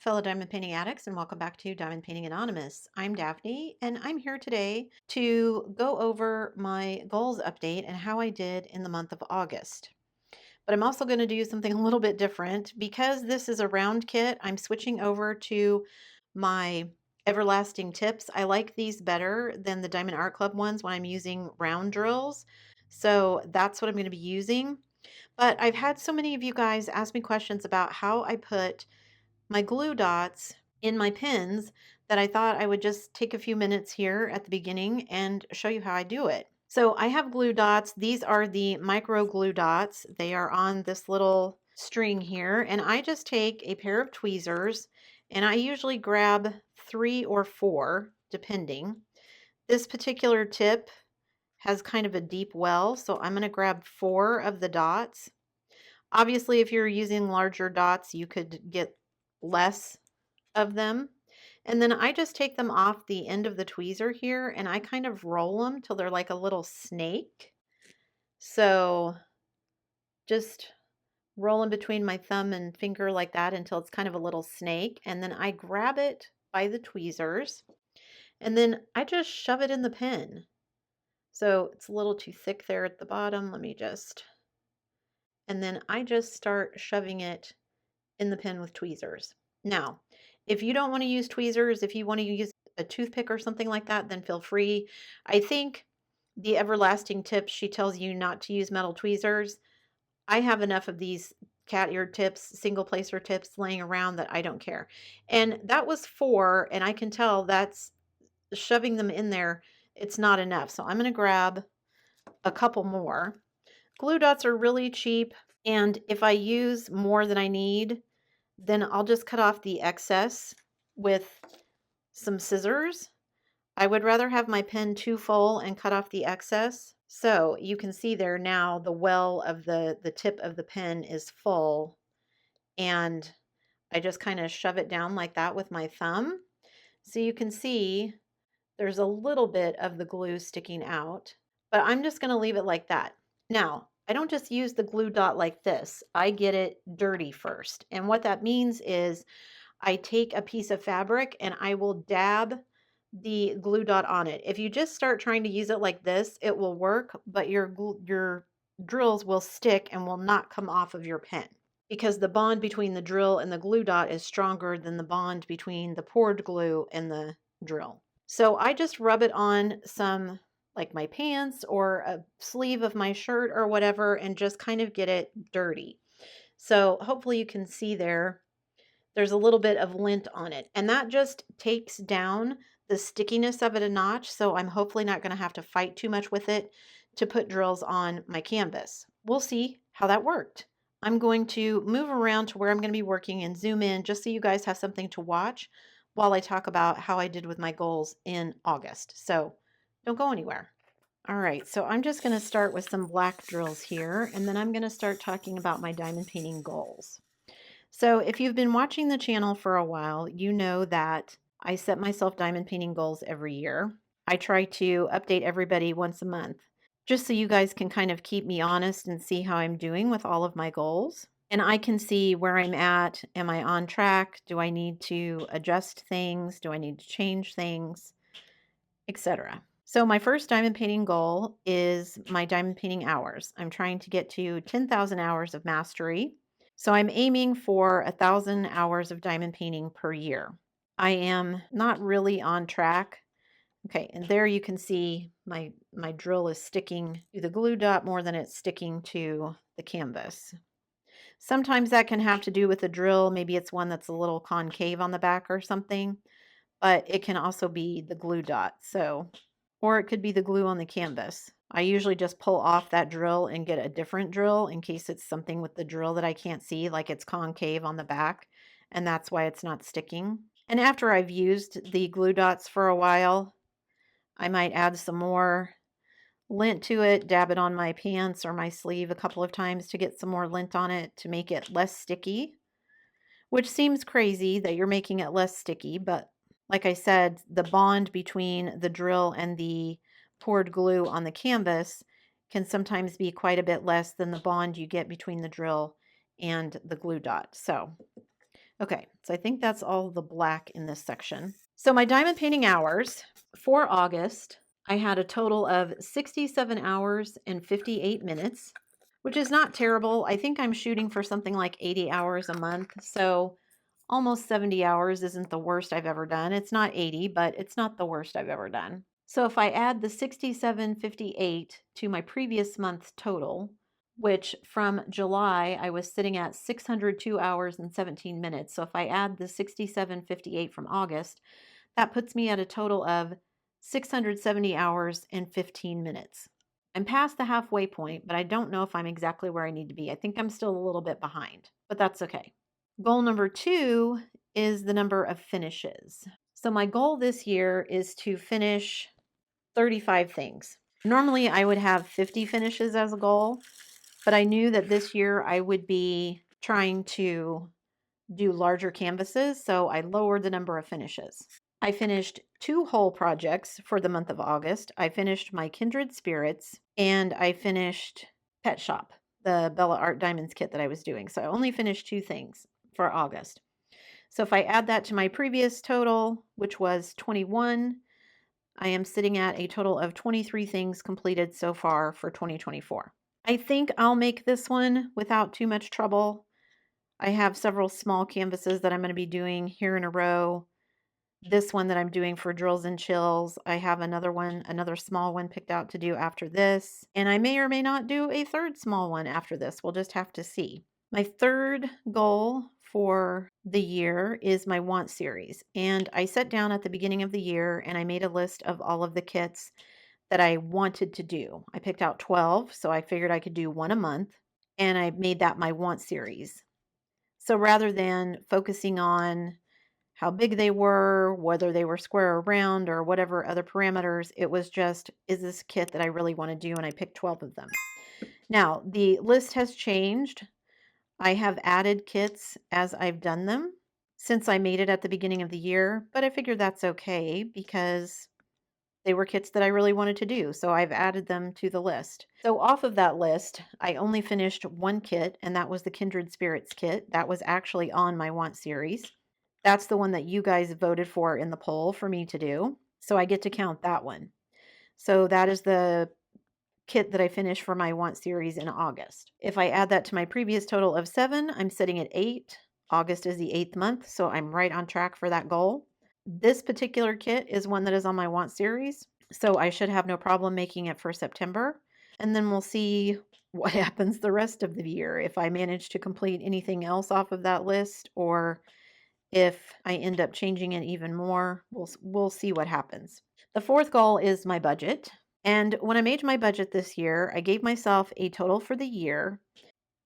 fellow diamond painting addicts, and welcome back to Diamond Painting Anonymous. I'm Daphne, and I'm here today to go over my goals update and how I did in the month of August. But I'm also going to do something a little bit different because this is a round kit. I'm switching over to my everlasting tips. I like these better than the Diamond Art Club ones when I'm using round drills. So that's what I'm going to be using. But I've had so many of you guys ask me questions about how I put my glue dots in my pins that I thought I would just take a few minutes here at the beginning and show you how I do it. So I have glue dots. These are the micro glue dots. They are on this little string here, and I just take a pair of tweezers and I usually grab 3 or 4 depending. This particular tip has kind of a deep well, so I'm going to grab 4 of the dots. Obviously, if you're using larger dots, you could get less of them. And then I just take them off the end of the tweezer here and I kind of roll them till they're like a little snake. So just roll them between my thumb and finger like that until it's kind of a little snake. And then I grab it by the tweezers and then I just shove it in the pen. So it's a little too thick there at the bottom. And then I just start shoving it in the pen with tweezers. Now, if you don't want to use tweezers, if you want to use a toothpick or something like that, then feel free. I think the everlasting tips, she tells you not to use metal tweezers. I have enough of these cat ear tips, single placer tips laying around that I don't care. And that was 4, and I can tell that's shoving them in there. It's not enough. So I'm going to grab a couple more. Glue dots are really cheap. And if I use more than I need, then I'll just cut off the excess with some scissors. I would rather have my pen too full and cut off the excess. So you can see there now the well of the tip of the pen is full, and I just kind of shove it down like that with my thumb. So you can see there's a little bit of the glue sticking out, but I'm just going to leave it like that. Now, I don't just use the glue dot like this. I get it dirty first. And what that means is I take a piece of fabric and I will dab the glue dot on it. If you just start trying to use it like this, it will work, but your drills will stick and will not come off of your pen because the bond between the drill and the glue dot is stronger than the bond between the poured glue and the drill. So I just rub it on some, like my pants or a sleeve of my shirt or whatever, and just kind of get it dirty. So hopefully you can see there's a little bit of lint on it, and that just takes down the stickiness of it a notch. So I'm hopefully not going to have to fight too much with it to put drills on my canvas. We'll see how that worked. I'm going to move around to where I'm going to be working and zoom in just so you guys have something to watch while I talk about how I did with my goals in August. So don't go anywhere. All right, so I'm just going to start with some black drills here, and then I'm going to start talking about my diamond painting goals. So if you've been watching the channel for a while, you know that I set myself diamond painting goals every year. I try to update everybody once a month, just so you guys can kind of keep me honest and see how I'm doing with all of my goals. And I can see where I'm at. Am I on track? Do I need to adjust things? Do I need to change things? Etc. So my first diamond painting goal is my diamond painting hours. I'm trying to get to 10,000 hours of mastery. So I'm aiming for 1,000 hours of diamond painting per year. I am not really on track. Okay, and there you can see my drill is sticking to the glue dot more than it's sticking to the canvas. Sometimes that can have to do with the drill. Maybe it's one that's a little concave on the back or something, but it can also be the glue dot. Or it could be the glue on the canvas. I usually just pull off that drill and get a different drill in case it's something with the drill that I can't see, like it's concave on the back, and that's why it's not sticking. And after I've used the glue dots for a while, I might add some more lint to it, dab it on my pants or my sleeve a couple of times to get some more lint on it to make it less sticky, which seems crazy that you're making it less sticky, but like I said, the bond between the drill and the poured glue on the canvas can sometimes be quite a bit less than the bond you get between the drill and the glue dot. So Okay, so I think that's all the black in this section. So my diamond painting hours for August, I had a total of 67 hours and 58 minutes, which is not terrible. I think I'm shooting for something like 80 hours a month. So almost 70 hours isn't the worst I've ever done. It's not 80, but it's not the worst I've ever done. So if I add the 67.58 to my previous month's total, which from July I was sitting at 602 hours and 17 minutes. So if I add the 67.58 from August, that puts me at a total of 670 hours and 15 minutes. I'm past the halfway point, but I don't know if I'm exactly where I need to be. I think I'm still a little bit behind, but that's okay. Goal number 2 is the number of finishes. So my goal this year is to finish 35 things. Normally I would have 50 finishes as a goal, but I knew that this year I would be trying to do larger canvases, so I lowered the number of finishes. I finished 2 whole projects for the month of August. I finished my Kindred Spirits and I finished Pet Shop, the Bella Art Diamonds kit that I was doing. So I only finished 2 things for August. So if I add that to my previous total, which was 21, I am sitting at a total of 23 things completed so far for 2024. I think I'll make this one without too much trouble. I have several small canvases that I'm going to be doing here in a row. This one that I'm doing for drills and chills. I have another one, another small one picked out to do after this. And I may or may not do a third small one after this. We'll just have to see. My third goal for the year is my want series. And I sat down at the beginning of the year and I made a list of all of the kits that I wanted to do. I picked out 12, so I figured I could do one a month. And I made that my want series. So rather than focusing on how big they were, whether they were square or round or whatever other parameters, it was just, is this a kit that I really want to do? And I picked 12 of them. Now, the list has changed. I have added kits as I've done them since I made it at the beginning of the year, but I figured that's okay because they were kits that I really wanted to do, so I've added them to the list. So off of that list, I only finished one kit, and that was the Kindred Spirits kit. That was actually on my want series. That's the one that you guys voted for in the poll for me to do, so I get to count that one. So that is the kit that I finished for my want series in August. If I add that to my previous total of 7, I'm sitting at 8. August is the 8th month, so I'm right on track for that goal. This particular kit is one that is on my want series, so I should have no problem making it for September. And then we'll see what happens the rest of the year, if I manage to complete anything else off of that list, or if I end up changing it even more. We'll see what happens. The fourth goal is my budget. And when I made my budget this year, I gave myself a total for the year.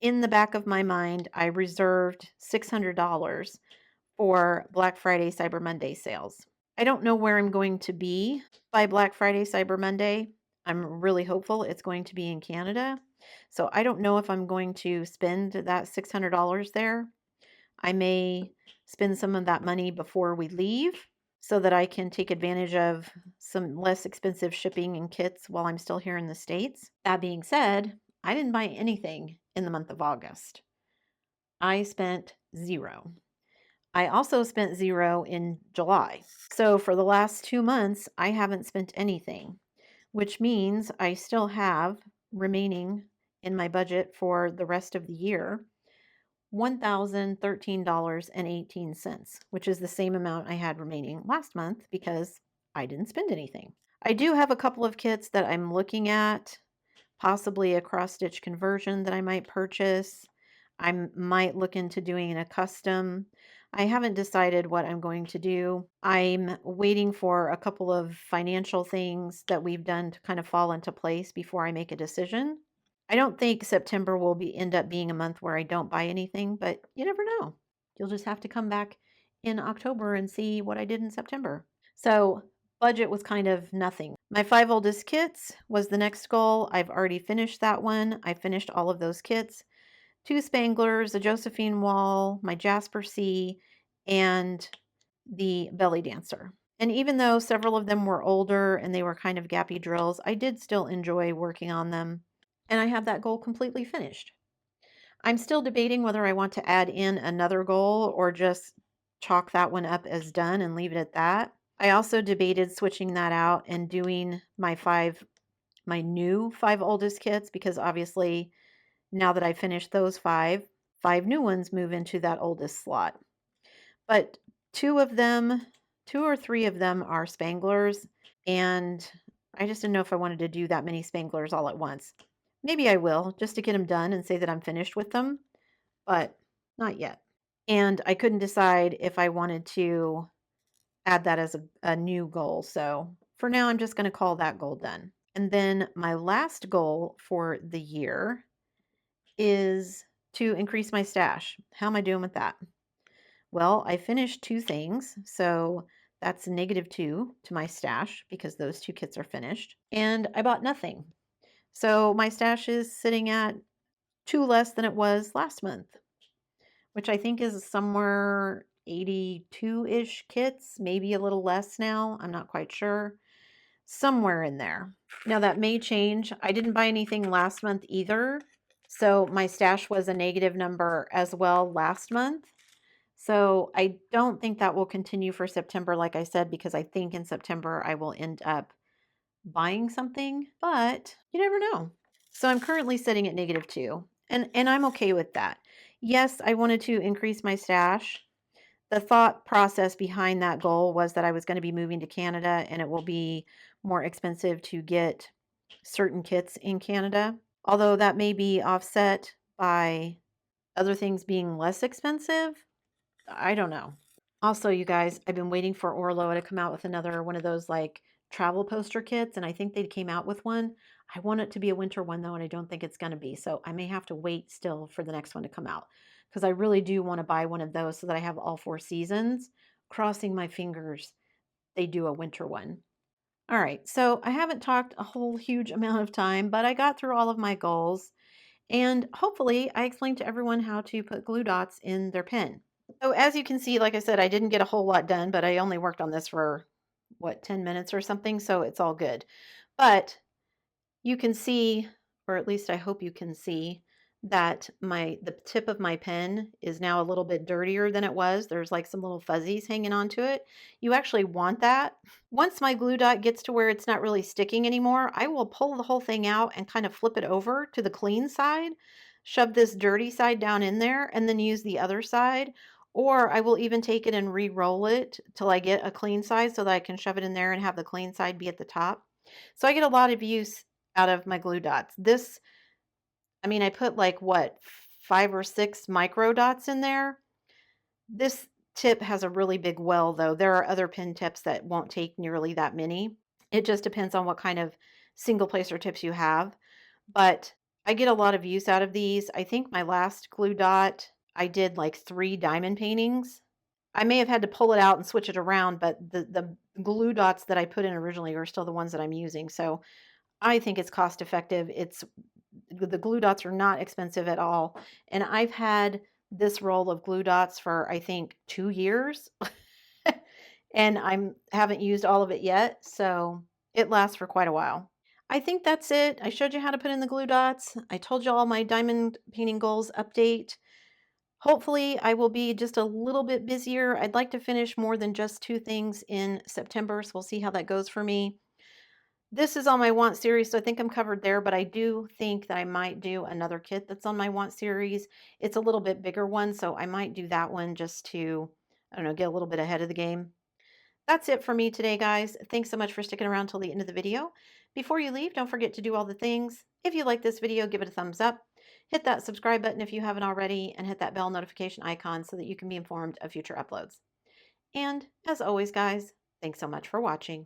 In the back of my mind, I reserved $600 for Black Friday, Cyber Monday sales. I don't know where I'm going to be by Black Friday, Cyber Monday. I'm really hopeful it's going to be in Canada. So I don't know if I'm going to spend that $600 there. I may spend some of that money before we leave so that I can take advantage of some less expensive shipping and kits while I'm still here in the States. That being said, I didn't buy anything in the month of August. I spent zero. I also spent zero in July. So for the last 2 months, I haven't spent anything, which means I still have remaining in my budget for the rest of the year $1,013.18, which is the same amount I had remaining last month because I didn't spend anything. I do have a couple of kits that I'm looking at, possibly a cross-stitch conversion that I might purchase. I might look into doing a custom. I haven't decided what I'm going to do. I'm waiting for a couple of financial things that we've done to kind of fall into place before I make a decision. I don't think September will end up being a month where I don't buy anything, but you never know. You'll just have to come back in October and see what I did in September. So budget was kind of nothing. My 5 oldest kits was the next goal. I've already finished that one. I finished all of those kits. 2 Spanglers, a Josephine Wall, my Jasper C, and the Belly Dancer. And even though several of them were older and they were kind of gappy drills, I did still enjoy working on them. And I have that goal completely finished. I'm still debating whether I want to add in another goal or just chalk that one up as done and leave it at that. I also debated switching that out and doing my new 5 oldest kits, because obviously now that I finished those 5 new ones move into that oldest slot. But 2 of them, 2 or 3 of them are Spanglers, and I just didn't know if I wanted to do that many Spanglers all at once. Maybe I will, just to get them done and say that I'm finished with them, but not yet. And I couldn't decide if I wanted to add that as a new goal. So for now, I'm just going to call that goal done. And then my last goal for the year is to increase my stash. How am I doing with that? Well, I finished 2 things. So that's -2 to my stash because those 2 kits are finished. And I bought nothing. So my stash is sitting at 2 less than it was last month, which I think is somewhere 82-ish kits, maybe a little less now. I'm not quite sure. Somewhere in there. Now that may change. I didn't buy anything last month either. So my stash was a negative number as well last month. So I don't think that will continue for September, like I said, because I think in September I will end up buying something, but you never know. So I'm currently sitting at -2, and I'm okay with that. Yes, I wanted to increase my stash. The thought process behind that goal was that I was going to be moving to Canada and it will be more expensive to get certain kits in Canada. Although that may be offset by other things being less expensive. I don't know. Also, you guys, I've been waiting for Orlo to come out with another one of those like travel poster kits, and I think they came out with one. I want it to be a winter one though, and I don't think it's going to be. So I may have to wait still for the next one to come out because I really do want to buy one of those so that I have all 4 seasons. Crossing my fingers, they do a winter one. All right, so I haven't talked a whole huge amount of time, but I got through all of my goals, and hopefully I explained to everyone how to put glue dots in their pen. So as you can see, like I said, I didn't get a whole lot done, but I only worked on this for what, 10 minutes or something, so it's all good. But you can see, or at least I hope you can see, that the tip of my pen is now a little bit dirtier than it was. There's like some little fuzzies hanging onto it. You actually want that. Once my glue dot gets to where it's not really sticking anymore, I will pull the whole thing out and kind of flip it over to the clean side, shove this dirty side down in there, and then use the other side. Or I will even take it and re-roll it till I get a clean side so that I can shove it in there and have the clean side be at the top. So I get a lot of use out of my glue dots. I mean, I put like what, 5 or 6 micro dots in there. This tip has a really big well though. There are other pen tips that won't take nearly that many. It just depends on what kind of single placer tips you have. But I get a lot of use out of these. I think my last glue dot, I did like 3 diamond paintings. I may have had to pull it out and switch it around, but the glue dots that I put in originally are still the ones that I'm using. So I think it's cost effective. The glue dots are not expensive at all. And I've had this roll of glue dots for I think 2 years. And I haven't used all of it yet, so it lasts for quite a while. I think that's it. I showed you how to put in the glue dots. I told you all my diamond painting goals update. Hopefully, I will be just a little bit busier. I'd like to finish more than just 2 things in September, so we'll see how that goes for me. This is on my want series, so I think I'm covered there, but I do think that I might do another kit that's on my want series. It's a little bit bigger one, so I might do that one just to, I don't know, get a little bit ahead of the game. That's it for me today, guys. Thanks so much for sticking around till the end of the video. Before you leave, don't forget to do all the things. If you like this video, give it a thumbs up. Hit that subscribe button if you haven't already, and hit that bell notification icon so that you can be informed of future uploads. And as always, guys, thanks so much for watching.